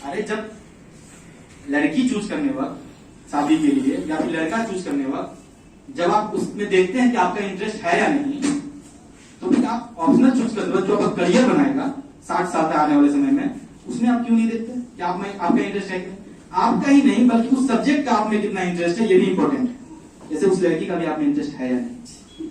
अरे जब लड़की चूज करने वक्त शादी के लिए या फिर लड़का चूज करने वक्त जब आप उसमें देखते हैं कि आपका इंटरेस्ट है या नहीं, तो फिर आप ऑप्शनल चूज करते हो जो आपका करियर बनाएगा 60 साल तक आने वाले समय में, उसमें आप क्यों नहीं देखते कि आप में आपका इंटरेस्ट है कि आपका ही नहीं बल्कि उस सब्जेक्ट का आप में कितना इंटरेस्ट है, ये भी इंपॉर्टेंट है। जैसे उस लड़की का भी आप में इंटरेस्ट है या नहीं,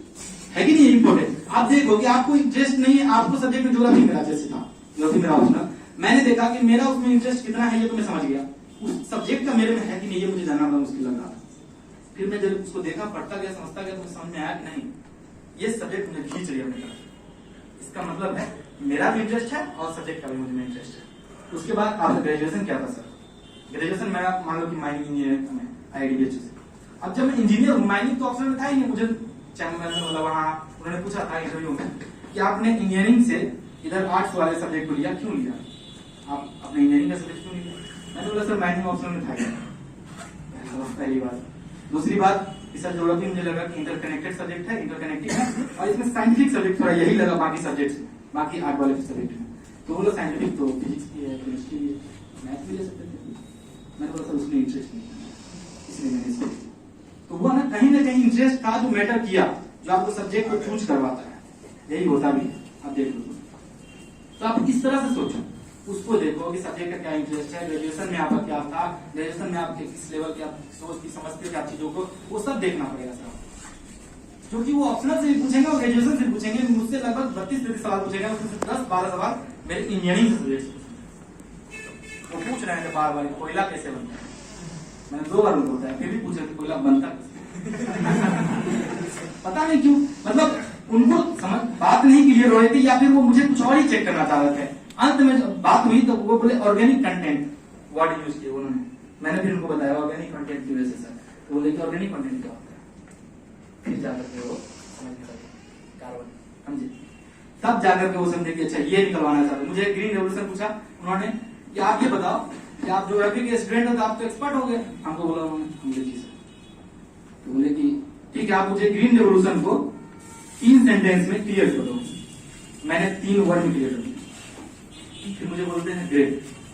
है कि नहीं इंपॉर्टेंट। आप देखो कि आपको इंटरेस्ट नहीं है, आपको सब्जेक्ट में ज्योग्राफी मेरा जैसे था, ज्योग्राफी मेरा ऑप्शनल, मैंने देखा कि मेरा उसमें इंटरेस्ट कितना है ये तो मैं समझ गया, उस सब्जेक्ट का मेरे में है कि नहीं ये मुझे जानना बड़ा मुश्किल लग रहा था। फिर मैं जब उसको देखा, पढ़ता गया, समझता गया, तो मुझे समझ में आया कि नहीं ये सब्जेक्ट मुझे खींच रही है अपनी तरफ। इसका मतलब है मेरा भी इंटरेस्ट है और सब्जेक्ट का भी मुझे इंटरेस्ट है। उसके बाद आपका ग्रेजुएशन क्या था सर? ग्रेजुएशन मेरा मान लो कि माइनिंग इंजीनियर IIT से। अब जब मैं इंजीनियर हूँ, माइनिंग तो ऑप्शन में था ही नहीं, मुझे मतलब वहाँ उन्होंने पूछा था इंटरव्यू में कि आपने इंजीनियरिंग से इधर आर्ट्स वाले सब्जेक्ट को लिया, क्यों लिया? आप अपने इंजीनियरिंग का सब्जेक्ट क्यों लिया? मैंने बोला सर माइनिंग ऑप्शन में था। पहली बात। दूसरी बात, सर ज्योग्राफी मुझे लगा कि इंटरकनेक्टेड सब्जेक्ट है, इंटरकनेक्टेड है, और इसमें साइंटिफिक सब्जेक्ट थोड़ा यही लगा बाकी सब्जेक्ट में, बाकी आर्ट वाले सब्जेक्ट में। तो बोला साइंटिफिक तो फिजिक्स की है, केमिस्ट्री है, मैथ भी ले सकते थे। मैंने बोला सर उसमें इंटरेस्ट नहीं, इसलिए मैंने इसको। तो वो ना कहीं इंटरेस्ट था जो मैटर किया, जो आपको सब्जेक्ट को चूज करवाता है। यही होता भी है, आप देख लो। तो आप इस तरह से सोचो, उसको देखो कि सब्जेक्ट का क्या इंटरेस्ट है, ग्रेजुएशन में आपका क्या था, ग्रेजुएशन में आप किस लेवल के आप सोचती समझते क्या चीजों को, वो सब देखना पड़ेगा सर। क्योंकि वो ऑप्शनल से भी पूछेंगे और ग्रेजुएशन से पूछेंगे, मुझसे लगभग 32-33 सवाल पूछेगा, उसमें 10-12 सवाल मेरे इंजीनियरिंग से सब्जेक्ट से। वो पूछ रहे हैं बार बार कोयला कैसे बनता है, मैंने 2 बार उनको बताया, फिर भी पूछ रहे थे कोयला बनता पता नहीं क्यों, मतलब उनको समझ बात नहीं क्लियर हो रही थी, या फिर वो मुझे कुछ और ही चेक करना चाह रहे थे। अंत में जब बात हुई तो वो बोले ऑर्गेनिक कंटेंट वर्ड यूज किए उन्होंने। मैंने फिर उनको बताया ऑर्गेनिक कंटेंट की वजह से सर, तो बोले कि ऑर्गेनिक कंटेंट क्या होता है, फिर जाकर के वो समझने लगे कार्बन, समझे, तब जाकर के वो समझे कि अच्छा ये निकलवाना चाहते। मुझे ग्रीन रेवोल्यूशन पूछा उन्होंने कि आप ये बताओ कि आप ज्योग्राफी के स्टूडेंट हो तो आप तो एक्सपर्ट हो गए। हमको बोला उन्होंने जी सर। तो बोले कि ठीक है आप मुझे ग्रीन रेवोल्यूशन को 3 सेंटेंस में क्लियर कर दो। मैंने 3 वर्ड में क्लियर कर दिया। फिर मुझे बोलते हैं ग्रे,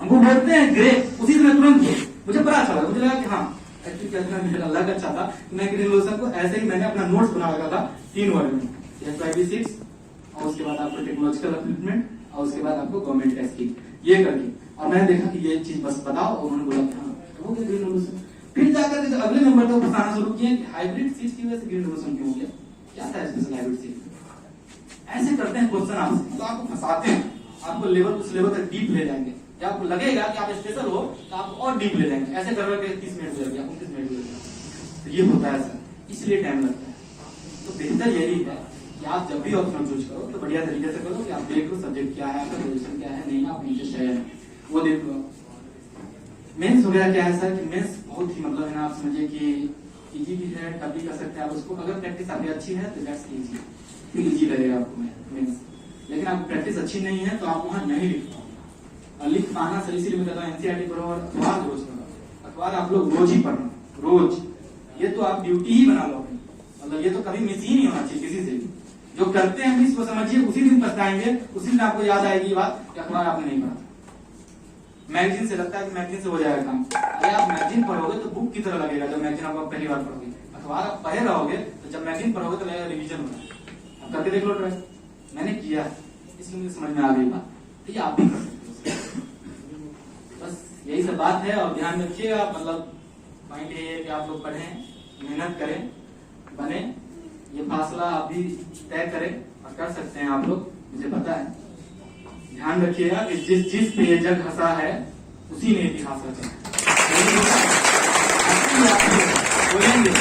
हमको बोलते हैं ग्रे, उसी समय तुरंत मुझे बड़ा अच्छा लगा, मुझे लगा कि हाँ एक्चुअली क्या मेरा लग अच्छा था कि मैं ग्रीन रेवोल्यूशन को ऐसे ही मैंने अपना नोट्स बना रखा था 3 वर्ड में, SYB6 और उसके बाद आपको टेक्नोलॉजिकल अपलिफ्टमेंट और उसके बाद आपको गवर्नमेंट का स्कीम, ये करके। और मैंने देखा कि ये चीज बस बताओ, और उन्होंने बोला कि हाँ तो हो गया ग्रीन रेवोल्यूशन। फिर जाकर के अगले नंबर तक बताना शुरू किए कि हाइब्रिड सीड्स की वजह से ग्रीन रेवोल्यूशन क्यों हो गया, क्या था स्पेशल हाइब्रिड सीड। ऐसे करते हैं क्वेश्चन आपसे, तो आपको फंसाते हैं, आपको लेवल उस लेवल तक डीप ले जाएंगे, जब आपको लगेगा कि आप स्पेशल हो तो आप और डीप ले जाएंगे। ऐसे कर रहे 30 मिनट गुजर गया, 29 मिनट गुजर गया, तो ये होता है सर, इसलिए टाइम लगता है। तो बेहतर यही है कि आप जब भी ऑप्शन चूज करो तो बढ़िया तरीके से करो कि आप देख लो सब्जेक्ट क्या है, आपका पोजीशन क्या है, नहीं आप इंटरेस्ट है वो देख लो। मेंस वगैरह क्या है सर कि मेंस बहुत ही मतलब है ना, आप समझिए कि इजी भी है, टफ भी कर सकते हैं आप उसको, अगर प्रैक्टिस आपकी अच्छी है तो दैट्स इजी, फिर इजी लगेगा आपको मेंस। लेकिन आपकी प्रैक्टिस अच्छी नहीं है तो आप वहां नहीं लिख पाओगे। और लिख पाना सर इसीलिए मैं कहता हूँ NCERT पढ़ो और अखबार रोज पढ़ो। अखबार आप लोग रोज ही पढ़ना, रोज, ये तो आप ड्यूटी ही बना लो अपनी, मतलब ये तो कभी मिस ही नहीं होना चाहिए किसी से भी। जो करते हैं इसको समझिए, उसी दिन पछताएंगे, उसी दिन आपको याद आएगी ये बात कि अखबार आपने नहीं पढ़ा। मैगजीन से लगता है कि मैगजीन से हो जाएगा काम, अरे आप मैगजीन पढ़ोगे तो बुक की तरह लगेगा। जब मैगजीन आप पहली बार पढ़ोगे, अखबार आप पढ़े रहोगे तो जब मैगजीन पढ़ोगे तो लगेगा रिविजन हो रहा है। आप करके देख लो ट्राई, मैंने किया इसलिए मुझे समझ में आ गई बात, तो ये आप भी कर सकते हो। बस यही सब बात है, और ध्यान रखिएगा, मतलब पॉइंट ये है कि आप लोग पढ़ें, मेहनत करें, बने, ये फासला आप भी तय करें और कर सकते हैं आप लोग, मुझे पता है। ध्यान रखिएगा कि जिस चीज पे ये जग हंसा है उसी ने इतिहास रचा बोलेंगे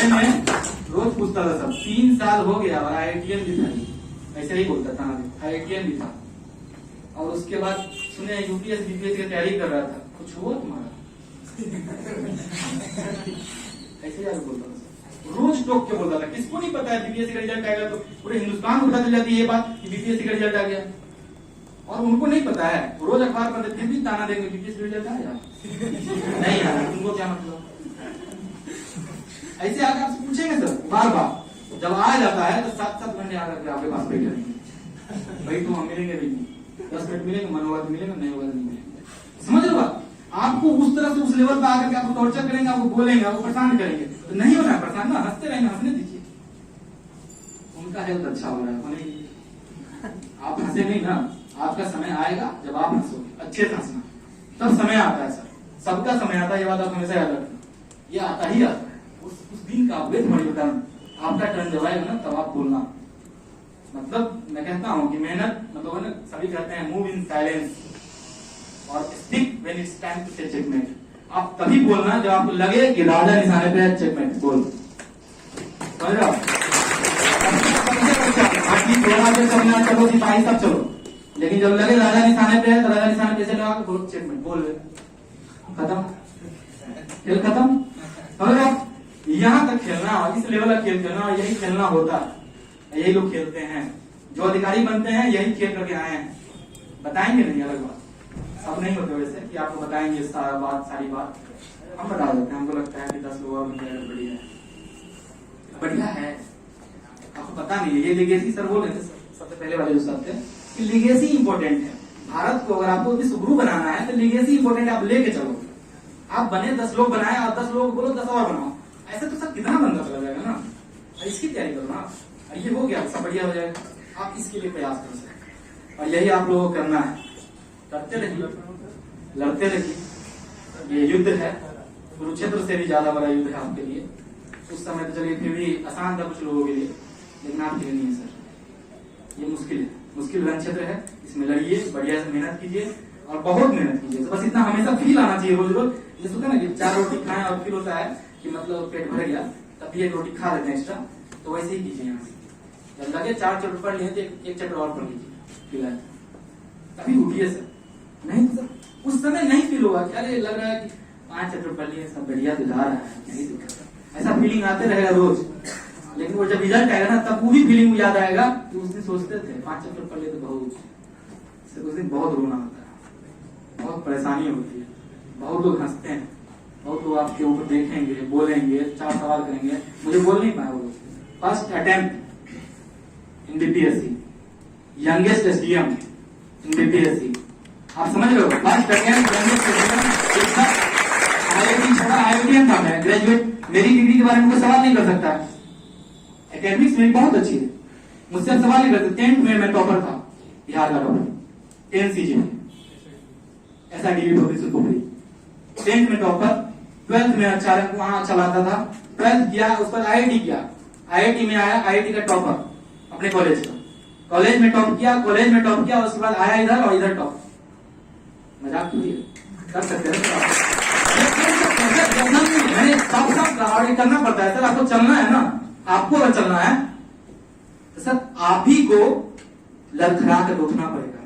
में रोज पूछता था सब, 3 साल हो गया और IITian भी था, ऐसे ही बोलता था IITian भी था। और उसके बाद सुने UPS BPS की तैयारी कर रहा था, कुछ हुआ तुम्हारा ऐसे यार बोलता था, रोज टोक के बोलता था। किसको नहीं पता है BPSC का रिजल्ट आएगा, तो पूरे हिंदुस्तान को पता चल जाती है ये बात कि BPSC का रिजल्ट आ गया, और उनको नहीं पता है, रोज अखबार पढ़ते फिर भी ताना देंगे BPSC रिजल्ट आया नहीं यार तुमको क्या मतलब। ऐसे आकर आपसे पूछेंगे सर बार बार, जब आ जाता है तो 7-7 घंटे आकर के आपके पास बैठे रहेंगे, भाई तुम हम मिलेंगे भी नहीं, 10 मिनट मिलेंगे, मन होगा तो मिलेंगे, नहीं होगा तो नहीं मिलेंगे। समझ लो बात। आपको उस तरह से उस लेवल पे आकर के आपको टॉर्चर करेंगे, आपको बोलेंगे, आपको परेशान करेंगे, तो नहीं होना है परेशान ना, हंसते रहेंगे, हंसने दीजिए। उनका हेल्थ अच्छा हो रहा है, नहीं आप हंसे नहीं ना, आपका समय आएगा जब आप हंसोगे, अच्छे से हंसना, तब समय आता है सर, सबका समय आता है, ये बात आप हमेशा याद रखना, ये आता ही आता है, उस दिन का आप वेट मत टर्न, आपका टर्न जब आएगा ना तब आप बोलना। मतलब मैं कहता हूं कि मेहनत मतलब ना, सभी कहते हैं मूव इन साइलेंस और speak when it's time to say checkmate. आप तभी बोलना जब आपको लगे कि राजा निशाने पे है, चेकमेट बोल, समझ रहे हो? चलना चलो सिपाही सब चलो, लेकिन जब लगे राजा निशाने पे है तो राजा निशाने पे से लगा बोलो चेकमेट, बोल खत्म, खेल खत्म। समझ रहे हो? यहाँ तक खेलना, इस लेवल का खेल खेलना, यही खेलना होता है, यही लोग खेलते हैं, जो अधिकारी बनते हैं यही खेल करके आए हैं। बताएंगे नहीं, अलग बात, सब नहीं होते वैसे कि आपको बताएंगे सारा बात, सारी बात हम बता देते हैं। हमको लगता है कि 10 लोग बढ़िया है, बढ़िया है, आपको पता नहीं है। ये लीगेसी सर बोल रहे थे सबसे पहले वाले जो सर थे कि लीगेसी इंपॉर्टेंट है भारत को, अगर आपको विश्वगुरु बनाना है तो लीगेसी इंपॉर्टेंट है, आप लेके चलो। आप बने 10 लोग बनाए और 10 लोग बोलो 10 और बनाओ, ऐसे तो सब कितना बंदा चला जाएगा ना। इसकी तैयारी करो ना, ये हो गया सब बढ़िया हो जाएगा, आप इसके लिए प्रयास कर सकते, और यही आप लोगों को करना है, करते रहिए, लड़ते रहिए। ये युद्ध है, कुरुक्षेत्र से भी ज्यादा बड़ा युद्ध है आपके लिए। उस समय तो चलिए फिर भी आसान था कुछ लोगों के लिए, लेकिन आपके लिए नहीं है सर, ये मुश्किल है, मुश्किल रण क्षेत्र है, इसमें लड़िए, बढ़िया से मेहनत कीजिए और बहुत मेहनत कीजिए। तो बस इतना हमेशा फील आना चाहिए रोज रोज, जैसे होता है ना कि 4 रोटी खाएं और फिर होता है कि मतलब पेट भर गया तब भी 1 रोटी खा लेते हैं एक्स्ट्रा, तो वैसे ही कीजिए। यहाँ से जब लगे 4 चैप्टर पढ़ लिए तो 1 चैप्टर और पढ़ लीजिए फिलहाल, तभी उठिए सर। नहीं तो सर उस समय नहीं फील होगा कि अरे लग रहा है कि 5 चैप्टर पढ़ लिए, सब बढ़िया तो जा रहा है, नहीं दिक्कत, ऐसा फीलिंग आते रहेगा रोज। लेकिन वो जब रिजल्ट आएगा ना तब वही फीलिंग याद आएगा कि उस दिन सोचते थे 5 चैप्टर पढ़ लिए तो बहुत, उस दिन बहुत रोना होता है, बहुत परेशानी होती है, बहुत लोग हंसते हैं, बहुत लोग आपके ऊपर देखेंगे, बोलेंगे, 4 सवाल करेंगे, मुझे बोल नहीं पाए वो। First attempt in BPSC, youngest SDM in BPSC, आप समझ रहे हो? First attempt youngest SDM, IIT छोड़ा, आईआईटीएम था मैं, ग्रेजुएट, मेरी डिग्री के बारे में कोई सवाल नहीं कर सकता। एकेडमिक्स मेरी बहुत अच्छी है, मुझसे आप सवाल नहीं करते। 10th में मैं टॉपर था, बिहार का topper, 10 CG SIDB Bhopal, 10th में टॉपर, 12th में अच्छा वहां अच्छा लाता था, 12th किया, उस पर IIT किया, IIT में आया, IIT का टॉपर अपने कॉलेज का, कॉलेज में टॉप किया, कॉलेज में टॉप किया, उसके बाद आया इधर और इधर टॉप। मजाक क्यों कर सकते हैं मैंने साफ साफ कहा, करना पड़ता है सर, आपको चलना है ना, आपको अगर चलना है तो सर आप ही को लड़खड़ा कर उठना पड़ेगा।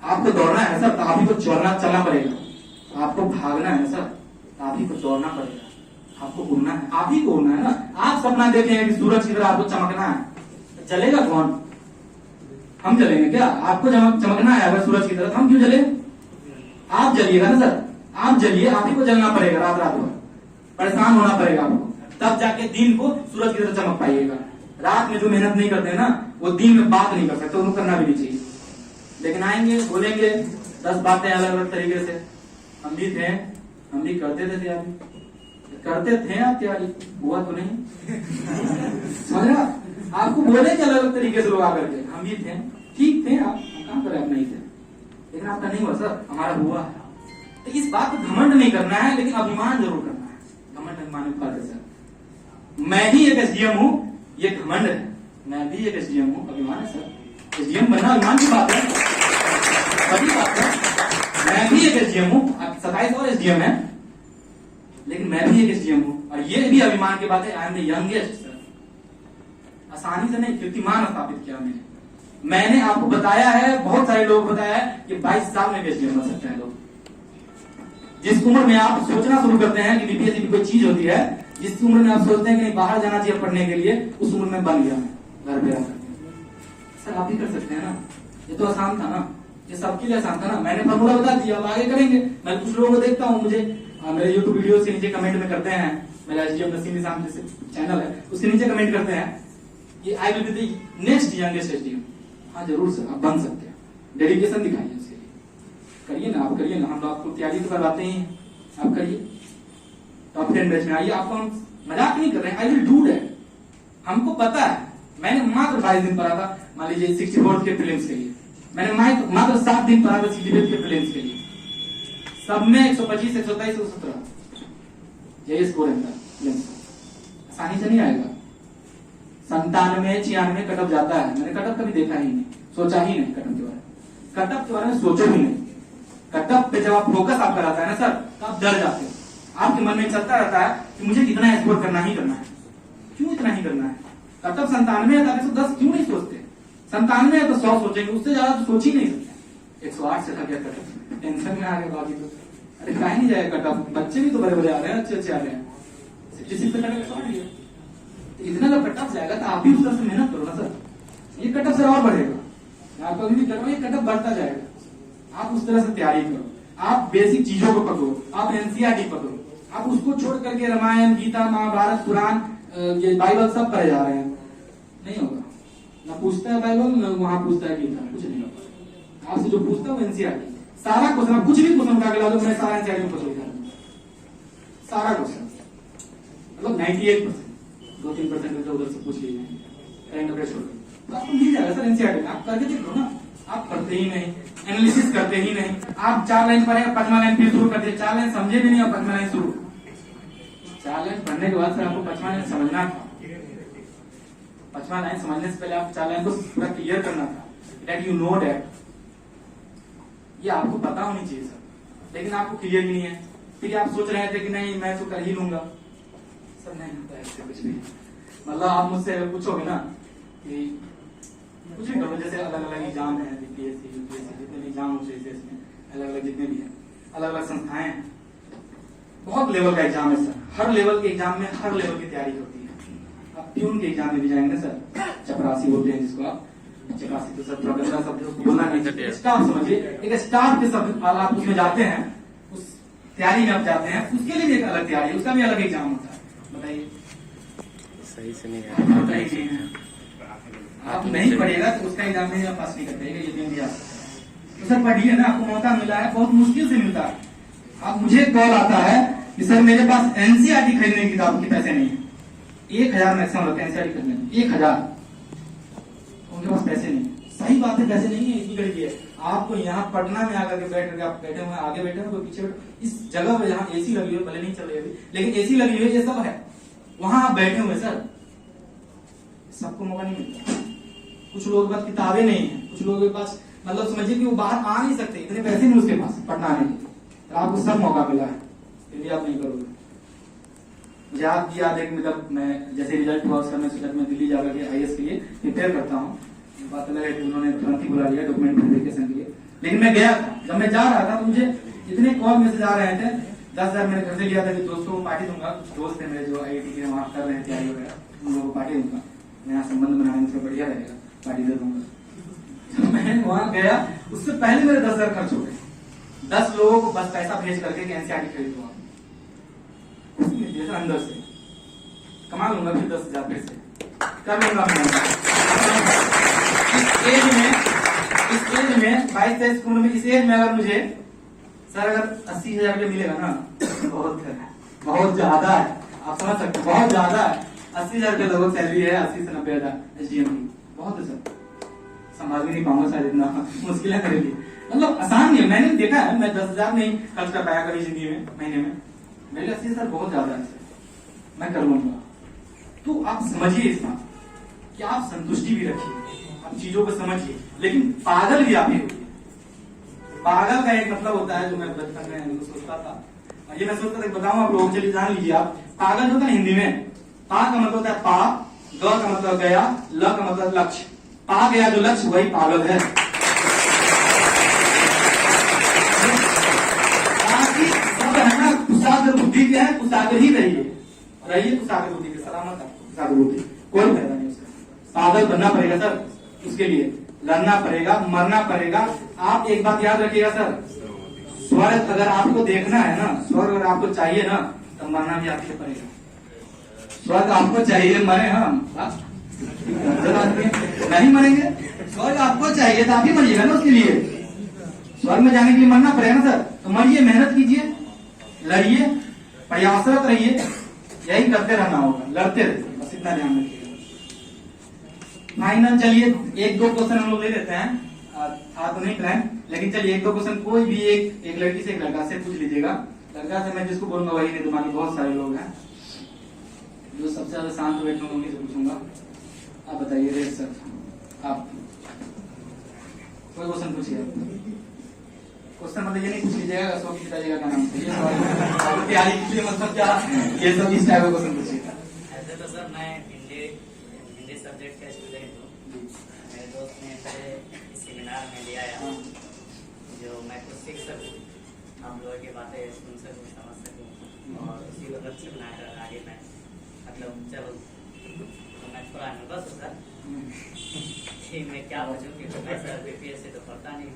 आपको दौड़ना है सर तो आप ही को चलना पड़ेगा, आपको भागना है सर तो आप ही को दौड़ना पड़ेगा, आपको उड़ना है, आप ही को उड़ना है ना। आप सपना देखे हैं कि सूरज की तरह आपको चमकना है, तो चलेगा कौन? हम चलेंगे क्या? आपको चमकना है अगर सूरज की तरह, हम क्यों जले? आप जलिएगा ना सर, आप जलिए, आप ही को जलना पड़ेगा, रात रात भर परेशान होना पड़ेगा आपको, तब जाके दिन को सूरज की तरह चमक पाइएगा। रात में जो मेहनत नहीं करते हैं ना वो दिन में बात नहीं कर सकते, उनको करना भी नहीं चाहिए। लेकिन आएंगे, बोलेंगे 10 बातें अलग अलग तरीके से। हम भी थे, हम भी करते थे तैयारी, करते थे आप तैयारी, हुआ तो नहीं समझा? आपको बोले कि अलग अलग तरीके से लोग आकर के, हम भी थे, ठीक थे आप, कहां पर आप नहीं थे, लेकिन आपका नहीं हुआ सर, हमारा हुआ है। तो इस बात को घमंड नहीं करना है, लेकिन अभिमान जरूर करना है। घमंड अभिमान बात है सर, मैं भी एक एसडीएम हूं, ये घमंड है, मैं भी एक एसडीएम हूं, अभिमान है सर। एसडीएम बनना अभिमान की बात है, बड़ी बात है। मैं भी एक एसडीएम हूं, 27 और एसडीएम है, लेकिन मैं भी एक एसडीएम हूं, और ये भी अभिमान की बात है। I am the youngest sir, आसानी से नहीं, कीर्तिमान स्थापित किया मैंने आपको बताया है, बहुत सारे लोग बताया है कि 22 साल में एसडीएम बन सकते हैं लोग। जिस उम्र में आप सोचना शुरू करते हैं कि बीपीएससी की कोई चीज होती है, जिस उम्र में आप सोचते हैं कि नहीं बाहर जाना चाहिए पढ़ने के लिए, उस उम्र में बन गया मैं घर पे आकर। सर आप ही कर सकते हैं ना, ये तो आसान था ना, ये सबके लिए आसान था ना। मैंने फॉर्मूला बता दिया, अब आगे करेंगे। मैं कुछ लोगों को देखता हूँ, मुझे मेरे यूट्यूब वीडियो के नीचे कमेंट में करते हैं, मेरा एसडीएम नसीम निजाम जैसे चैनल है उसके नीचे कमेंट करते हैं कि I will be the next youngest SDM. हाँ जरूर सर, आप बन सकते हैं, डेडिकेशन दिखाइए उसके लिए। करिए ना, आप करिए ना, हम आपको तैयारी तो करवाते ही हैं, आप करिए टॉप 10 बैच में आइए। आपको हम मजाक नहीं कर रहे हैं, आई विल डू दैट। हमको पता है, मैंने मात्र 22 दिन पढ़ा था, मान लीजिए 64 के प्रीलिम्स के लिए, मैंने मात्र 7 दिन पढ़ा था 65 के प्रीलिम्स के लिए, सब में 125, 123, 117 यही स्कोर है मेरा प्रीलिम्स। आसानी से नहीं आएगा, 97, 96 कटअप जाता है। मैंने कटअप कभी देखा ही नहीं, सोचा ही नहीं कटअप के बारे में, कटअप के बारे में सोचो ही नहीं। कटअप पे जब आप फोकस आपका रहता है ना सर, तो आप डर जाते हो, आपके मन में चलता रहता है कि मुझे कितना स्कोर करना ही करना है, क्यों इतना ही करना है। कटअप 97 है, 110 क्यों नहीं सोचते, 97 है तो 100 सोचेंगे, उससे ज्यादा तो सोच ही नहीं सकते। 108 से था क्या कटअप, टेंशन में आ गए बाकी तो, अरे कहीं नहीं जाएगा कटअप, बच्चे भी तो बड़े बड़े आ रहे हैं, अच्छे आ रहे हैं, 66 पे कटअप 108 है। इतना जब कटअप जाएगा तो आप भी उस तरह से मेहनत करो ना सर, ये कटअप सर और बढ़ेगा। आप कभी भी करो, ये कटअप बढ़ता जाएगा, आप उस तरह से तैयारी करो, आप बेसिक चीजों को पकड़ो, आप एनसीईआरटी पकड़ो, आप उसको छोड़ करके रामायण, गीता, महाभारत, पुराण, ये बाइबल सब पढ़े जा रहे हैं, नहीं होगा। ना पूछता है बाइबल, ना वहां पूछता है गीता, कुछ नहीं होगा। आपसे जो पूछता है वो एनसीईआरटी, सारा क्वेश्चन, कुछ भी क्वेश्चन उठा के ला दो, मैं सारा एनसीईआरटी में क्वेश्चन उठा, सारा क्वेश्चन, मतलब 98%, 2-3% उधर से पूछ लीजिए, करंट अफेयर्स छोड़ तो आपको मिल जाएगा सर एनसीईआरटी में। आप करके देख लो ना, आप पढ़ते ही नहीं, एनालिसिस करते ही नहीं, आप 4 लाइन पढ़े, 5वां लाइन फिर शुरू कर दिए, 4 लाइन समझे भी नहीं और 5वां लाइन शुरू। 4 लाइन पढ़ने के बाद सर आपको 5वां लाइन समझना था, 5वां लाइन समझने से पहले आप 4 लाइन को पूरा क्लियर करना था, दैट यू नो दैट, ये आपको पता होनी चाहिए सर, लेकिन आपको क्लियर ही नहीं है। फिर आप सोच रहे थे कि नहीं मैं तो कर ही लूंगा, सर नहीं होता है ऐसे कुछ भी। मतलब आप मुझसे पूछोगे ना कि कुछ भी करो, जैसे अलग अलग एग्जाम है, बीपीएससी, यूपीएससी, जितने भी एग्जाम होते हैं इसमें अलग अलग जितने भी हैं, अलग अलग संस्थाएं हैं, बहुत लेवल का एग्जाम है सर, हर लेवल के एग्जाम में हर लेवल की तैयारी होती है। आप प्यून के एग्जाम में भी जाएंगे सर, चपरासी बोलते हैं जिसको आप, चपरासी तो सर थोड़ा गंदा शब्द बोलना नहीं, स्टाफ समझिए, एक स्टाफ के शब्द आप उसमें जाते हैं, उस तैयारी में आप जाते हैं, उसके लिए भी एक अलग तैयारी, उसका भी अलग एग्जाम होता है। बताइए सही से नहीं है, आप नहीं पढ़िएगा तो उसका एग्जाम में आप पास नहीं कर पाएंगे, ये दिन भी आ सकता है। तो सर पढ़िए ना, आपको मौका मिला है, बहुत मुश्किल से मिलता है। आप मुझे कॉल आता है कि सर मेरे पास एनसीईआरटी खरीदने की किताब के पैसे नहीं है, 1000 मैक्सिमम लगता है एनसीईआरटी खरीदने में, 1000 उनके पास पैसे नहीं। सही बात है, पैसे नहीं है, इतनी गरीबी है। आपको यहाँ पटना में आकर के बैठ कर, आप बैठे हुए आगे बैठे हुए पीछे बैठे, इस जगह पर जहाँ एसी लगी हुई, भले नहीं चल रही अभी, लेकिन एसी लगी हुई है, ये सब है, वहां आप बैठे हुए सर, सबको मौका नहीं मिलता। कुछ लोगों के पास किताबें नहीं है, कुछ लोगों के पास मतलब समझिए कि वो बाहर आ नहीं सकते, इतने पैसे नहीं उसके पास पढ़ना आने के, तो आपको सब मौका मिला है, फिर भी आप नहीं करोगे। मुझे आप भी याद है कि मतलब मैं जैसे रिजल्ट हुआ उसका मैं सोचा मैं दिल्ली जाकर के आईएएस के लिए प्रिपेयर करता हूँ, बात अलग है कि उन्होंने तुरंत ही बुला लिया डॉक्यूमेंट वेरिफिकेशन के लिए, लेकिन मैं गया था। जब मैं जा रहा था तो मुझे इतने कॉल मैसेज आ रहे थे, 10,000 मैंने घर से लिया था कि दोस्तों को पार्टी दूंगा, कुछ दोस्त है मेरे जो IIT के वहां कर रहे हैं तैयारी वगैरह, उन लोगों को पार्टी दूंगा, नया संबंध बनाने में बढ़िया रहेगा, पार्टी दे दूंगा। तो मैं वहां गया, उससे पहले मेरे 10,000 खर्च हो गए, 10 लोगों को बस पैसा भेज करके एनसीईआरटी खरीद दूंगा, अंदर से कमा लूंगा, फिर 10,000 फिर से कर लूंगा मैं। इस एज में 22-23 उम्र में, इस एज में अगर मुझे सर अगर 80,000 रुपये मिलेगा ना, बहुत है, बहुत ज्यादा है, आप समझ सकते हैं, बहुत ज्यादा है। 80,000 रुपये लगभग सैलरी है, 80 से 90,000 SDM की, बहुत है सर, संभाल भी नहीं पाऊंगा शायद, इतना मुश्किल है मेरे लिए, मतलब आसान नहीं है। मैंने देखा है, मैं 10,000 नहीं खर्च कर पाया कभी जिंदगी में महीने में, मेरे लिए 80,000 बहुत ज्यादा है, मैं कर लूंगा। तो आप समझिए इस बात कि आप संतुष्टि भी रखिए, आप चीजों को समझिए, लेकिन पागल भी आप ही होइए। पागल का एक मतलब होता है, जो मैं बचपन में सोचता था, और ये मैं सोचता था, बताऊं आप लोग, चलिए जान लीजिए आप। पागल होता है हिंदी में, पा का मतलब होता है पा, ग का मतलब गया, ल का मतलब लक्ष्य, पा गया जो लक्ष्य वही पागल है। कुशाग्र बुद्धि क्या है, कुशाग्र ही रहिए, कुशाग्र बुद्धि के, सलामत है कुशाग्र बुद्धि, कोई फायदा नहीं उसका। पागल बनना पड़ेगा सर, उसके लिए लड़ना पड़ेगा, मरना पड़ेगा। आप एक बात याद रखिएगा सर, स्वर्ग अगर आपको देखना है ना, स्वर्ग अगर आपको चाहिए ना, तो मरना भी आपको पड़ेगा। स्वर्ग आपको चाहिए, मरे हम नहीं मरेंगे, स्वर्ग आपको चाहिए तो आप ही मरिएगा ना उसके लिए। स्वर्ग में जाने के लिए मरना पड़ेगा ना सर, तो मरिए, मेहनत कीजिए, लड़िए, प्रयासरत रहिए, यही करते रहना होगा, लड़ते रहिए, बस इतना ध्यान रखिएगा। फाइनल चलिए 1-2 क्वेश्चन हम लोग ले लेते हैं, था तो नहीं प्लान, लेकिन चलिए 1-2 क्वेश्चन कोई भी एक लड़की से एक लड़का से पूछ लीजिएगा। लड़का से मैं जिसको बोलूंगा वही, नहीं तो बाकी बहुत सारे लोग हैं जो सबसे ज्यादा शांत बैठे होंगे, उन्हीं से पूछूंगा। आप बताइए रेड सर, आप कोई क्वेश्चन पूछिए। क्वेश्चन मतलब ये नहीं पूछ लीजिएगा सो की बताइएगा क्या नाम से, ये सवाल तैयारी के लिए मतलब क्या, ये सब इस टाइप का क्वेश्चन पूछिएगा। ऐसे तो सर मैं हिंदी सब्जेक्ट का स्टूडेंट हूँ। मेरे दोस्त ने पहले सेमिनार में लिया है जो मैं कुछ सीख सकूँ, आप लोगों की बातें सुन सकूँ, समझ सकूँ और उसी को लक्ष्य बनाकर आगे मैं मतलब चलो, तो मैं थोड़ा नर्वस हूँ सर कि मैं क्या बचूँ, क्योंकि मैं सर बीपीएससी तो पढ़ता नहीं।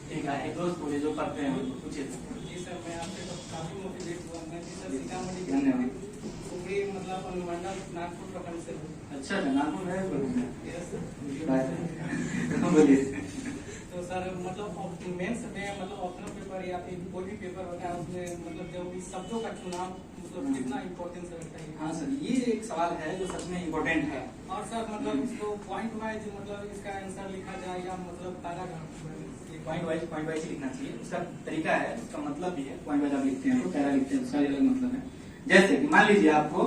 ठीक है, एक दोस्त बोले जो करते हैं पूछिए। जी सर, मैं आपसे तो काफी मोटिवेट हुआ। मैं जी सर सीतामढ़ी के धन्यवाद। पूरे मतलब अनुमंडल नागपुर प्रखंड से हूँ। अच्छा नागपुर है यस सर। बोलिए। तो सर मतलब मेंस में मतलब ऑप्शनल पेपर या फिर कोई भी पेपर होता है उसमें मतलब जो भी शब्दों का चुनाव मतलब कितना इम्पोर्टेंस रखता है? हाँ सर, ये एक सवाल है जो सच में इम्पोर्टेंट है। और सर मतलब इसको पॉइंट वाइज मतलब इसका आंसर लिखा जाए या मतलब पैराग्राफ पॉइंट वाइज लिखना चाहिए, उसका तरीका है, उसका मतलब भी है। पॉइंट वाइज आप लिखते हैं तो पैरा लिखते हैं, उसका अलग मतलब है। जैसे कि मान लीजिए आपको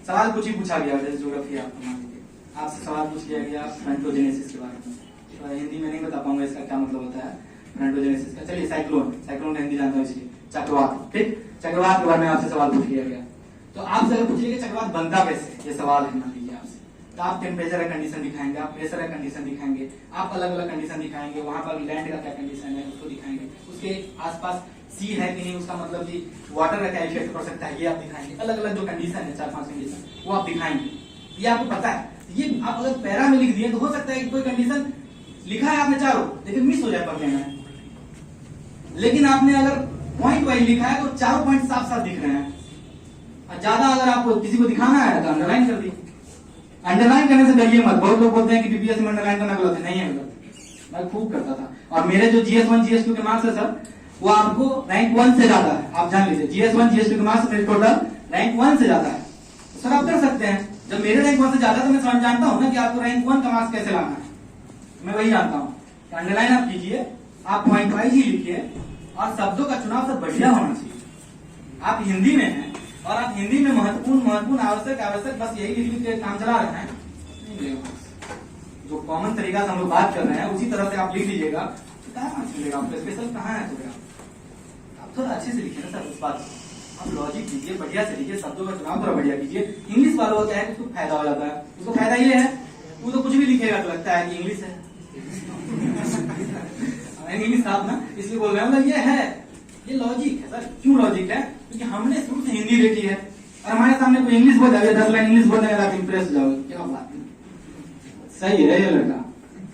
सवाल पूछा गया, जैसे ज्योग्राफी आपको मान लीजिए आपसे सवाल पूछ लिया गया फ्रंटोजेनेसिस के बारे में, तो हिंदी में नहीं बता पाऊंगा इसका क्या मतलब होता है फ्रंटोजेनेसिस का। चलिए साइक्लोन हिंदी जानता हूँ इसलिए, चक्रवात, ठीक, चक्रवात के बारे में आपसे सवाल पूछ लिया गया, तो आपसे अगर पूछ लिया कि चक्रवात बनता कैसे, ये सवाल है मान लीजिए आपसे, तो आप टेम्परेचर का कंडीशन दिखाएंगे, आप प्रेशर का कंडीशन दिखाएंगे, आप अलग अलग कंडीशन दिखाएंगे, वहां पर लैंड का क्या कंडीशन है उसको दिखाएंगे, उसके आसपास सी है कि नहीं, उसका मतलब कि वाटर का क्या इफेक्ट पड़ सकता है ये आप दिखाएंगे, अलग अलग जो कंडीशन है 4-5 कंडीशन वो आप दिखाएंगे, ये आपको पता है। ये आप अगर पैरा में लिख दिए तो हो सकता है कि कोई कंडीशन लिखा है आपने चारों, लेकिन मिस हो जाए पढ़ने में, लेकिन आपने अगर पॉइंट वाइज लिखा है तो चारों पॉइंट साफ साफ दिख रहे हैं। ज्यादा अगर आपको किसी को दिखाना है तो अंडरलाइन कर दी। अंडरलाइन करने से डरिए मत, बहुत लोग बोलते हैं कि बीपीएससी में अंडरलाइन करना गलत है, नहीं है गलत, मैं खूब करता था। और मेरे जो GS1 GS2 के मार्क्स है सर, वो आपको रैंक 1 से ज्यादा है, आप जान लीजिए। GS1 GS2 के मार्क्स मेरे टोटल रैंक 1 से ज्यादा है, तो सर आप कर सकते हैं। जब मेरे रैंक 1 से ज्यादा तो मैं समझ जानता हूँ ना कि आपको रैंक 1 का मार्क्स कैसे लाना है, मैं वही जानता हूँ। अंडरलाइन आप कीजिए, आप पॉइंट वाइज ही लिखिए, और शब्दों का चुनाव सब बढ़िया होना चाहिए। आप हिंदी में हैं और आप हिंदी में महत्वपूर्ण आवश्यक बस यही लिख के काम चला रहे हैं, जो कॉमन तरीका से हम लोग बात कर रहे हैं उसी तरह से आप लिख लीजिएगा, तो क्या मार्क्स मिलेगा आपको? स्पेशल कहाँ है थोड़ा, आप थोड़ा अच्छे से लिखिए ना सर, उस बात आप लॉजिक कीजिए, बढ़िया से लिखिए, शब्दों का चुनाव थोड़ा बढ़िया कीजिए। इंग्लिश वालों का क्या है, उसको फायदा हो जाता है, उसको फायदा ये है वो तो कुछ भी लिखेगा तो लगता है कि इंग्लिश है इंग्लिश साफ ना, इसलिए बोल रहे हैं, ये है, ये लॉजिक है सर। क्यों लॉजिक है? क्योंकि हमने शुरू से हिंदी देखी है, और हमारे सामने कोई इंग्लिश बोल जाए, 10 लाइन इंग्लिश बोल देगा, आप इंप्रेस हो जाओगे, क्या बात है, सही है ये लड़का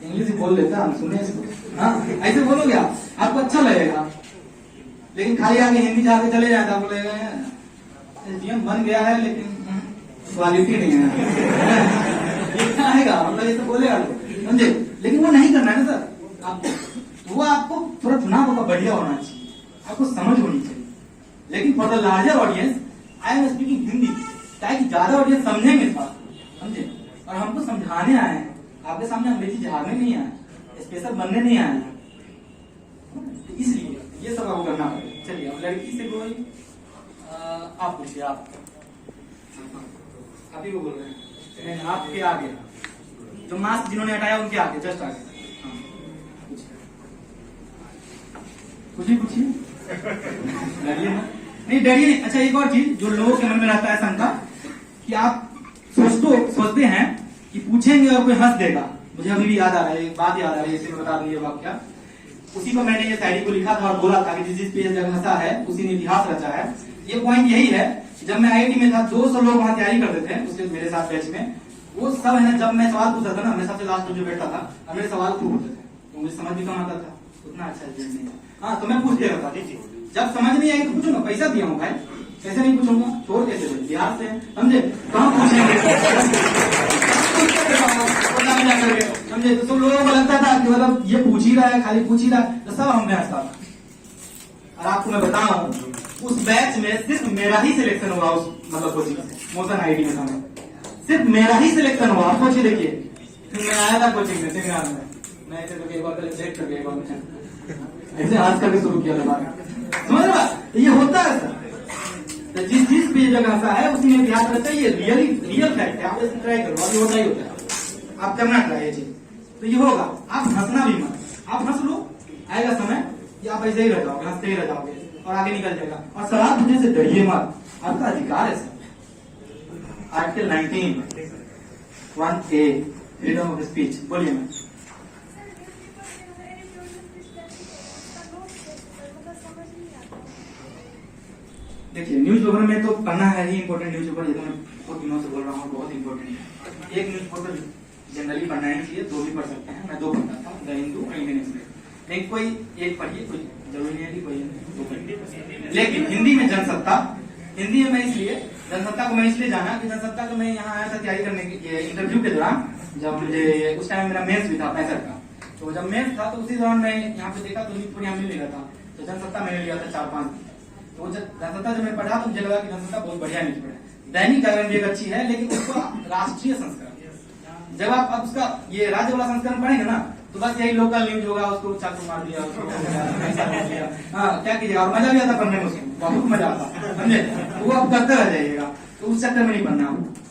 इंग्लिश बोल लेता, हम सुने इसको। हाँ ऐसे बोलोगे आप, आपको अच्छा लगेगा, लेकिन खाली आगे हिंदी झाड़ के चले जाए तो आपको लगेगा बन गया है लेकिन क्वालिटी नहीं है आएगा, मतलब ये तो बोलेगा समझे, लेकिन वो नहीं करना है ना सर आपको, वो आपको थोड़ा चुनाव होगा बढ़िया होना चाहिए, आपको समझ होनी चाहिए। लेकिन for the larger audience I am speaking Hindi, ताकि ज्यादा ऑडियंस समझेंगे इस बात को, समझे, और हमको समझाने आए हैं, आपके सामने अंग्रेजी झाड़ने नहीं आए, स्पेशल बनने नहीं आए, इसलिए ये सब आपको करना पड़ेगा। चलिए अब लड़की से कोई आप पूछिए, आप ही को बोल रहे हैं, आपके आगे जो मास्क जिन्होंने हटाया उनके आगे, जस्ट आगे, पूछिए डरिए ना, नहीं डरिए नहीं। अच्छा एक और चीज जो लोगों के मन में रहता है शंका, कि आप सोचते हैं कि पूछेंगे और कोई हंस देगा। मुझे अभी भी याद आ रहा है, एक बात याद आ रही है, इसे मैं बता दूं ये वाक्य, उसी को मैंने ये शायरी को लिखा था और बोला था कि जिस पे जब हंसा है उसी ने इतिहास रचा है। ये पॉइंट यही है, जब मैं IIT में था 200 लोग वहां तैयारी करते थे उसके मेरे साथ बैच में, वो सब है ना, जब मैं सवाल पूछता था ना, मैं सबसे लास्ट में जो बैठा था, और मेरे सवाल खूब होते थे, तो मुझे समझ भी कम आता था, उतना अच्छा रिजल्ट नहीं था। हाँ तो मैं पूछ लिया था, जब समझ नहीं आई तो पूछूंगा, पैसा दिया हूँ भाई, कैसे नहीं पूछूंगा, चोर कैसे थे, बिहार से समझे, कहाँ पूछेंगे समझे। तो सब लोगों को लगता था कि मतलब ये पूछ ही रहा है, खाली पूछ ही रहा है, तो सब हम में हंसता था। और आपको मैं बताऊं उस बैच में सिर्फ मेरा ही सिलेक्शन हुआ, उस मतलब कोचिंग से मोशन आईडी में समय सिर्फ मेरा ही सिलेक्शन हुआ। आप सोचिए देखिए, फिर मैं आया था कोचिंग में सेमिनार में, मैं ऐसे करके एक बार पहले चेक करके एक बार ऐसे हाथ करके शुरू किया था। समझ रहे हो? ये होता है सर, तो जिस भी जगह सा है उसी में ध्यान रखता है। ये रियल फैक्ट है, आप ऐसे ट्राई करो, अभी होता ही होता है। आप करना ट्राई ये चीज, तो ये होगा। आप हंसना भी मत, आप हंस लो, आएगा समय कि आप ऐसे ही रह जाओगे, हंसते ही रह जाओगे और आगे निकल जाएगा। और शराब पीने से डरिए मत, आपका अधिकार है sir. Article 19(1)(a) freedom of speech. बोलिए मैम। देखिए न्यूज पेपर में तो पढ़ना है ही इम्पोर्टेंट। न्यूज पेपर ये तो मैं बहुत दिनों से बोल रहा हूँ, बहुत इंपॉर्टेंट है। एक न्यूज पेपर जनरली पढ़ना ही चाहिए, दो भी पढ़ सकते हैं। मैं दो पढ़ता था, द हिंदू और इंडियन एक्सप्रेस। लेकिन कोई एक पढ़िए, कोई जरूरी नहीं है कि कोई दो पढ़िए। लेकिन हिंदी में जनसत्ता, हिंदी में मैं इसलिए जनसत्ता को मैं इसलिए जाना कि जनसत्ता को मैं यहाँ आया था तैयारी करने के इंटरव्यू के दौरान, जब मुझे उस टाइम मेरा मेंस भी था 65 का। तो जब मेंस था तो उसी दौरान मैं यहाँ पे देखा तो न्यूज यहाँ मिल रहा था, तो जनसत्ता मैंने लिया था 4-5 दिन। तो जनसत्ता जब मैं पढ़ा तो मुझे लगा कि जनसत्ता बहुत बढ़िया न्यूज पेपर है। दैनिक जागरण भी एक अच्छी है, लेकिन उसका राष्ट्रीय संस्करण, जब आप उसका ये राज्य वाला संस्करण पढ़ेंगे ना तो बस यही लोकल न्यूज होगा, उसको चाकू मार दिया, उसको हाँ क्या कीजिएगा। और मजा भी आता पढ़ने में, उसको बहुत मजा आता, समझे? वो आप करते रह जाइएगा, तो उस चक्कर में नहीं पढ़ना,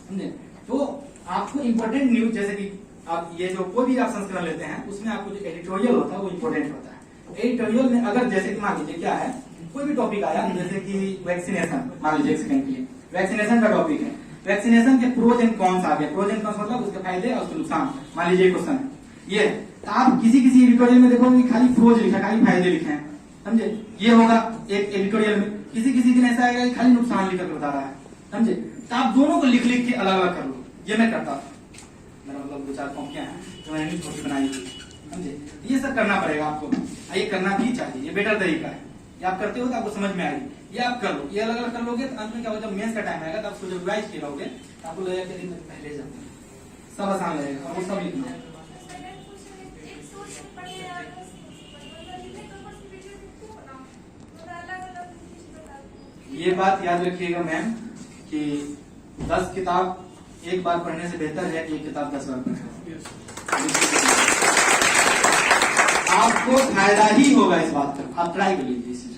समझे? तो आपको इम्पोर्टेंट न्यूज, जैसे कि आप ये जो कोई भी आप संस्करण लेते हैं उसमें आपको जो एडिटोरियल होता है वो इम्पोर्टेंट होता है। एडिटोरियल में अगर जैसे कि मान लीजिए क्या है, कोई भी टॉपिक आया, जैसे कि वैक्सीनेशन, मान लीजिए एक सेकंड के लिए वैक्सीनेशन का टॉपिक है, वैक्सीनेशन के प्रोज एंड कॉन्स आ गए। प्रोज एंड कॉन्स मतलब उसके फायदे और उसके नुकसान। मान लीजिए क्वेश्चन है ये, तो आप किसी एडिटोरियल में देखोगे खाली प्रोज लिखा, खाली फायदे लिखे हैं, समझे? ये होगा एक एडिटोरियल में। किसी दिन ऐसा आएगा कि खाली नुकसान लिखकर बता रहा है, समझे? तो आप दोनों को लिख के अलग अलग कर लो। ये मैं करता था, मेरा मतलब 2-4 कॉपियां हैं जो मैंने न्यूज बनाई थी, समझे? ये सब करना पड़ेगा आपको, ये करना भी चाहिए, ये बेटर तरीका है। ये आप करते हो तो आपको समझ में आएगी। ये आप कर लो, ये अलग अलग कर लोगे तो अंत में क्या होगा, जब मेंस का टाइम आएगा तो आप जब रिवाइज किए रहोगे तो आपको लगेगा कि पहले जाते सब आसान लगेगा और वो सब लिखना है। ये बात याद रखिएगा मैम कि 10 किताब एक बार पढ़ने से बेहतर है कि एक किताब 10 बार पढ़ने। आपको फायदा ही होगा इस बात का, आप ट्राई कर लीजिए, इस चीज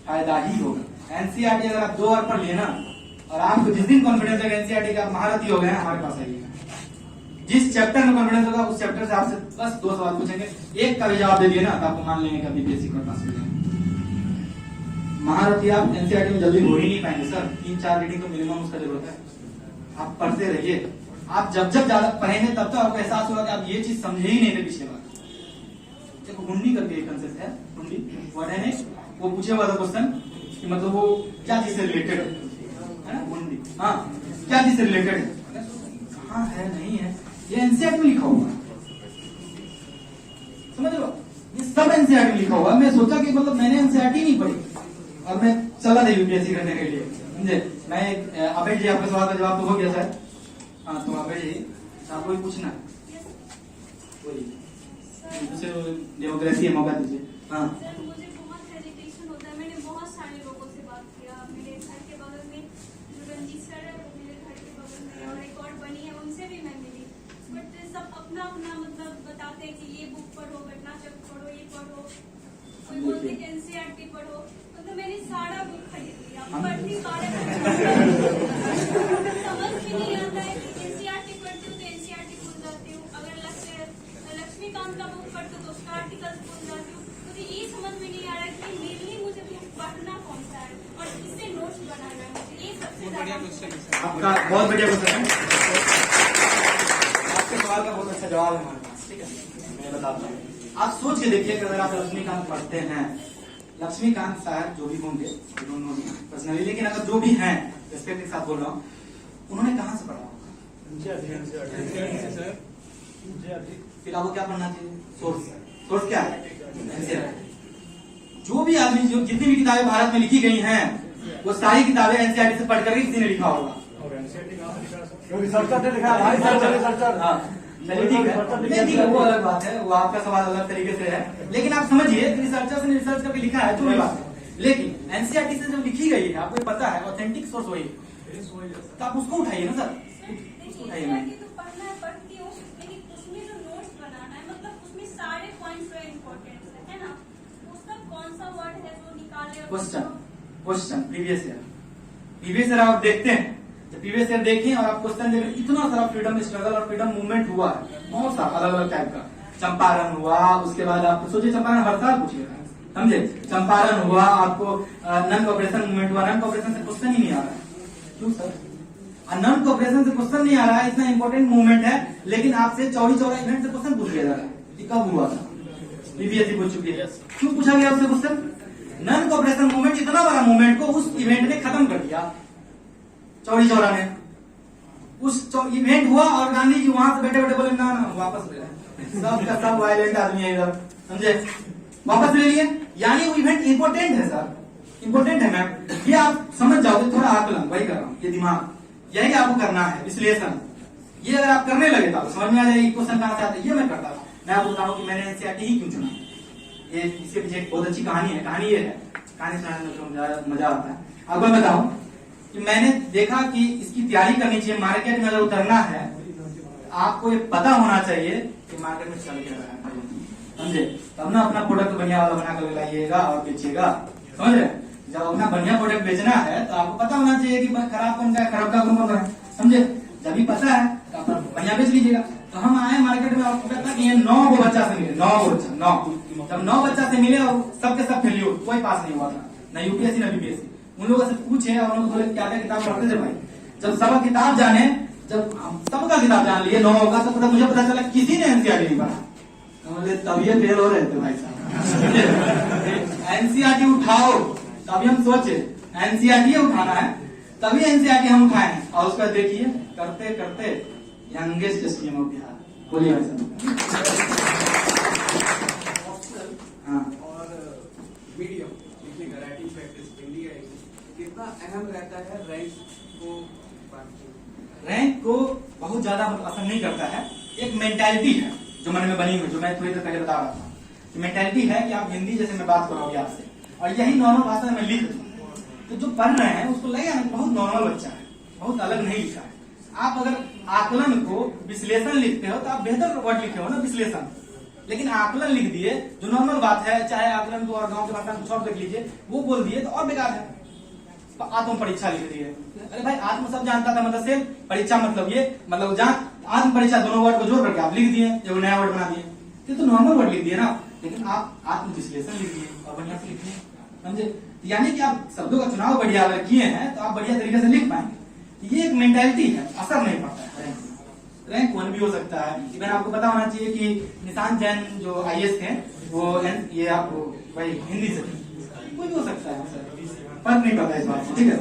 फायदा ही होगा। एनसीईआरटी अगर आप 2 बार पढ़ लिए ना, और आपको जिस दिन कॉन्फिडेंस है एनसीईआरटी के आप महारथी हो गए हैं, हमारे पास आइएगा। जिस चैप्टर में कॉन्फिडेंस होगा उस चैप्टर से आपसे बस 2 सवाल पूछेंगे, एक का भी जवाब दे दिए ना तो आपको मान लेंगे कि अभी बेसिक और पास हो जाएंगे। महारथी आप एनसीईआरटी में जल्दी हो ही नहीं पाएंगे सर, 3-4 रीडिंग तो मिनिमम उसका जरूरत है। आप पढ़ते रहिए, आप जब ज्यादा पढ़ेंगे तब तक आपको एहसास होगा कि आप ये चीज समझे ही नहीं थे पिछले बार। देखो हुंडी करके एक कंसेप्ट है, हुंडी वर्ड है, वो पूछे हुआ था क्वेश्चन कि मतलब वो क्या चीज से रिलेटेड है ना, हुंडी, हाँ क्या चीज से रिलेटेड है, कहाँ है नहीं है, ये एनसीईआरटी में लिखा हुआ, समझ लो, ये सब एनसीईआरटी में लिखा हुआ। मैं सोचा कि मतलब मैंने एनसीईआरटी नहीं पढ़ी और मैं चला था यूपीएससी करने के लिए, समझे? मैं अभय जी, आपके सवाल का जवाब तो हो गया सर, हाँ तो अभय जी आपको भी पूछना है, डेमोक्रेसी है, मौका दीजिए। हाँ सर मुझे बहुत हेजिटेशन होता है, मैंने बहुत सारे लोगों से बात किया, मेरे घर के बगल में जो रंजीत सर है वो मेरे घर के बगल में और एक और बनी है, उनसे भी मैं मिली, बट सब अपना अपना मतलब बताते हैं कि ये बुक पढ़ो, घटनाचक्र पढ़ो, ये पढ़ो, कोई बोलते हैं एनसीईआरटी पढ़ो, मतलब मैंने सारा बुक खरीद लिया, पढ़ नहीं पा रहे, समझ भी नहीं आता है कि एनसीईआरटी पढ़ती हूँ तो एनसीईआरटी भूल जाती हूँ, अगर लक्ष्मीकांत का बुक पढ़ती हूँ तो उसका आर्टिकल्स भूल जाती हूँ। मुझे ये समझ में नहीं आ रहा कि मेनली मुझे बुक पढ़ना कौन सा है और किससे नोट्स बनाना है, मुझे ये सबसे ज्यादा। आपका बहुत बढ़िया क्वेश्चन है, आपके सवाल का बहुत अच्छा जवाब है हमारे पास, ठीक है? मैं बताता हूँ, आप सोच के देखिए कि अगर आप लक्ष्मीकांत पढ़ते हैं, लक्ष्मीकांत साहब जो भी होंगे पर्सनली, लेकिन अगर जो भी हैं रिस्पेक्ट के साथ बोल रहा हूँ, उन्होंने कहाँ से पढ़ा होगा? फिर आपको क्या पढ़ना चाहिए? सोर्स क्या है? जो भी आदमी, जो जितनी भी किताबें भारत में लिखी गई हैं वो सारी किताबें एनसीईआरटी से पढ़ करके किसी ने लिखा होगा। चलिए ठीक है, वो अलग बात है, वो आपका सवाल अलग तरीके से है, लेकिन आप समझिए रिसर्चर ने रिसर्च करके लिखा है, जो भी बात है, लेकिन एनसीईआरटी से जब लिखी गई है, आपको पता है ऑथेंटिक सोर्स वही है, तो आप उसको उठाइए ना सर, उसको उठाइए मैम। तो पढ़ना है, पढ़ती हूँ, लेकिन उसमें जो नोट्स बनाना है, मतलब उसमें सारे पॉइंट्स जो इम्पोर्टेंट है ना, उसका कौन सा वर्ड है जो निकाले और क्वेश्चन प्रीवियस ईयर आप देखते हैं, जब प्रीवियस ईयर देखें और आप क्वेश्चन देखें, इतना सारा फ्रीडम स्ट्रगल और फ्रीडम मूवमेंट हुआ है, बहुत सारा अलग अलग टाइप का। चंपारण हुआ, उसके बाद आप सोचिए चंपारण हर साल पूछिएगा, समझे, चंपारण हुआ, आपको नन कॉपरेशन मूवमेंट हुआ, नन कॉपरेशन से क्वेश्चन ही नहीं आ रहा है, क्यों सर? नन कॉपरेशन से क्वेश्चन नहीं आ रहा है, इतना इंपॉर्टेंट मूवमेंट है, लेकिन आपसे चौड़ी इवेंट से क्वेश्चन पूछ लिया जा रहा है, ये कब हुआ था? बीपीएससी पूछ चुकी है, क्यों पूछा गया उससे क्वेश्चन? नन कॉपरेशन मूवमेंट, इतना बड़ा मूवमेंट को उस इवेंट ने खत्म कर दिया, चौड़ी चौरा ने। उस इवेंट हुआ और गांधी जी वहां से बैठे बैठे बोले ना वापस ले रहे, सब का सब वायलेंट आदमी है इधर, समझे, वापस ले लिए। यानी वो इवेंट इंपॉर्टेंट है सर, इंपॉर्टेंट है मैम, ये आप समझ जाओगे, थोड़ा आकलन वही कर रहा हूँ, ये दिमाग, यही आपको करना है, विश्लेषण। ये अगर आप करने लगे तो समझ में आ जाएगी क्वेश्चन कहां से आता है। ये मैं करता था, मैं आपको बताऊं कि मैंने एनसीईआरटी ही क्यों चुना। ये इसके पीछे एक बहुत अच्छी कहानी है, कहानी ये है, कहानी सुनाने में मजा आता है। अब मैं बताऊं कि मैंने देखा कि इसकी तैयारी करनी चाहिए, मार्केट में अगर उतरना है आपको ये पता होना चाहिए कि मार्केट में चल क्या रहा है, समझे, तब ना अपना प्रोडक्ट बढ़िया वाला बना कर लाइएगा और बेचिएगा, समझ रहे। जब अपना बढ़िया प्रोडक्ट बेचना है तो आपको पता होना चाहिए कि खराब कौन का है, खराब का कौन कौन है, समझे। जब भी पता है तो अपना बढ़िया बेच लीजिएगा। तो हम आए मार्केट में, आपको कहता कि ये 9 को बच्चा से मिले, 9 को बच्चा, 9 जब 9 बच्चा से मिले और सबके सब फेलियर, कोई पास नहीं हुआ था, न यूपीएससी न बीपीएससी। उन लोगों से पूछे और उनको बोले क्या क्या किताब पढ़ते थे भाई। जब सब किताब जाने, जब सबका किताब जान लिए 9 का, तो मुझे पता चला किसी ने एनसीईआरटी नहीं पढ़ा। बोले तब ये फेल हो रहे थे भाई साहब। एनसीईआरटी उठाओ, तभी हम सोचे एनसीईआरटी उठाना है, तभी एनसीईआरटी हम उठाए और उसका देखिए करते करते यंगेस्ट एसपीएम ऑफ बिहार, बोलिए भाई साहब। हाँ, और मीडियम लिखने का, राइटिंग प्रैक्टिस, हिंदी का कितना अहम रहता है रैंक को? रैंक को बहुत ज्यादा असर नहीं करता है। एक मेंटालिटी है जो मन में बनी हुई, जो मैं थोड़ी देर पहले बता रहा था, मेंटालिटी है कि आप हिंदी जैसे मैं बात करोगे आपसे और यही नॉर्मल भाषा में लिख दूं, तो जो पढ़ रहे हैं उसको लगेगा बहुत नॉर्मल बच्चा है, बहुत अलग नहीं लिखा है। आप अगर आकलन को विश्लेषण लिखते हो तो आप बेहतर वर्ड लिखे हो ना, विश्लेषण। लेकिन आकलन लिख दिए जो नॉर्मल बात है, चाहे आकलन को और गांव के भाषा में कुछ और लिख लीजिए, वो बोल दिए तो और बेकार है। तो आत्म परीक्षा लिख दिए, अरे भाई आत्म सब जानता था, मतलब से परीक्षा मतलब ये, मतलब जान आत्म परीक्षा, दोनों वर्ड को जोड़ करके आप लिख दिए, जो नया वर्ड बना दिए, ये तो नॉर्मल वर्ड लिख दिए ना। लेकिन आप आत्म विश्लेषण लिख दिए और बढ़िया से लिखिए, समझे। यानी कि आप शब्दों का चुनाव बढ़िया अगर किए हैं तो आप बढ़िया तरीके से लिख पाएंगे। ये एक मेंटालिटी है, असर नहीं पड़ता है। रैंक 1 भी हो सकता है। इवन आपको पता होना चाहिए कि निशांत जैन जो आईएएस थे, वो ये आपको भाई हिंदी से कोई भी हो सकता है सर, फर्क नहीं पड़ता इस बात से, ठीक है।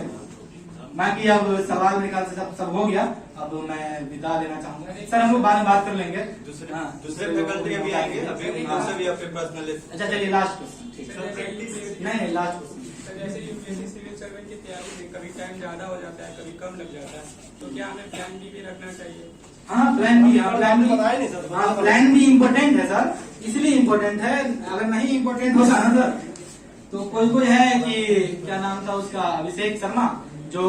बाकी अब सवाल मेरे ख्याल से सब हो गया, अब मैं विदा लेना चाहूंगा सर, हम लोग बाद में बात कर लेंगे। दूसरे फैकल्टी भी आएंगे, अभी उनसे भी आपके पर्सनल। अच्छा चलिए लास्ट क्वेश्चन, नहीं लास्ट क्वेश्चन। जैसे यूपीएससी सिविल सर्वेंट की तैयारी में कभी टाइम ज्यादा हो जाता है, कभी कम लग जाता है, तो क्या हमें प्लान बी भी रखना चाहिए? हाँ plan B, plan B important है सर, इसलिए इम्पोर्टेंट है। अगर नहीं इम्पोर्टेंट होता ना सर, तो कोई है कि क्या नाम था उसका, अभिषेक शर्मा, जो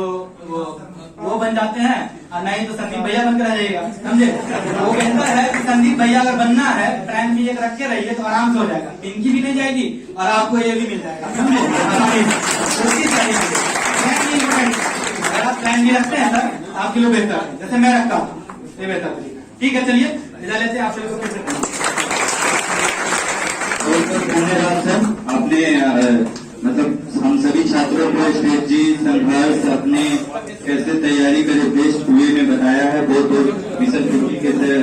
वो बन जाते हैं, और नहीं तो संदीप भैया बनकर रह जाएगा, समझे। वो कहता है कि संदीप भैया अगर बनना है, प्लान बी एक रख के रहिए तो आराम से हो जाएगा, पिंकी भी नहीं जाएगी और आपको ये भी मिल जाएगा, समझे। अगर आप प्लान बी रखते हैं सर, आपके लिए बेहतर है, जैसे मैं रखता हूँ, ये बेहतर तरीका। ठीक है, चलिए विदा लेते हैं आप सभी को फिर से। धन्यवाद सर, आपने मतलब हम सभी छात्रों को स्ट्रेटजी, संघर्ष, अपने कैसे तैयारी करे बेस्ट वे में बताया है। बहुत मिशन 50 कैसे